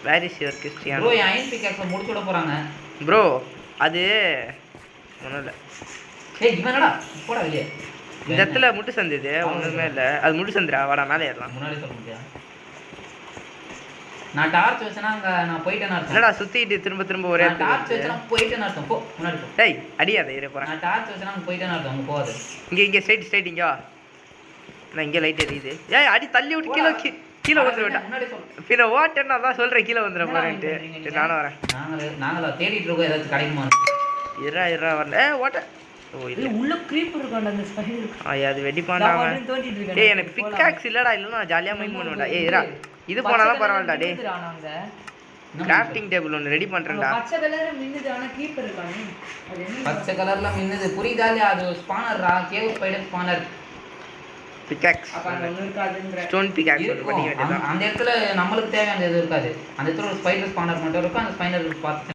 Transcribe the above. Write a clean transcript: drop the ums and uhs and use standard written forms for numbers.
Where is your Cristiano? Bro iron பிக்காக்ஸை முடிச்சு விட போகிறாங்க ப்ரோ. அது ஒன்றும் இல்லை. ஏய் இவனடா போடா வெளியே. இந்த இடத்துல முட்டு சந்து இது ஒன்றுமே இல்லை. அது முட்டு சந்துடா. வாடா மேலே ஏறலாம். முன்னாடி சொல்ல முடியா? நான் டார்ச் வச்சேன்னா அங்கே நான் போயிட்டேன்னு அர்த்தம். என்னடா சுற்றிட்டு திரும்ப திரும்ப ஒரே டார்ச் வச்சேன்னா போயிட்டேன்னு அர்த்தம். போ முன்னாடி போ. டேய் அடியாத இரு போகிறேன். நான் டார்ச் வச்சேன்னா அங்கே போயிட்டேன்னு அர்த்தம். அங்கே போகாது. இங்கே ஸ்ட்ரைட் இங்கே வா. நான் இங்கே லைட் எரியுது. ஏய் அடி தள்ளி விட்டு கீழே வந்துட விட்டேன். முன்னாடி சொல்லு. பின்ன ஓட்டேன்னு அதான் சொல்கிறேன் கீழே வந்துட போகிறேன்ட்டு. நானும் வரேன். நாங்களா தேடிட்டு இருக்கோம் ஏதாச்சும் கிடைக்குமா? இரா வரல. ஓட்ட. ஓ இல்லை உள்ள க்ரீப்பர் இருக்கான்டா அந்த ஸ்பைடர். அது வெடிப்பான்டாங்க. ஏய் எனக்கு பிக்காக்ஸ் இல்லடா. இல்லைன்னா நான் ஜாலியாக மைண்ட் பண்ணுவேன்டா. ஏய் இரா இது போனாலும் பரவாயில்லடா. டே கிராஃப்டிங் டேபிள் ஒன்று ரெடி பண்ணுறேன்டா. பச்சை கலர் மின்னுது ஆனால் க்ரீப்பர் இருக்கானே. அது என்ன பச்சை கலர்ல மின்னுது புரியுதா இல்லையா? அது ஸ்பானர்ரா. Cave spider spanner. பிக்காக்ஸ் அப்ப அங்க ஒண்ணு இருக்காதுங்கற. ஸ்டோன் பிக்காக்ஸ் ஒன்று பண்ணி வேண்டியதான். அந்த இடத்துல நம்மளுக்கு தேவையான எதுவும் இருக்காது. அந்த இடத்துல ஒரு ஸ்பைடர் ஸ்பானர் மட்டும் இருக்கும். அந்த ஸ்பைனர் பார்த்து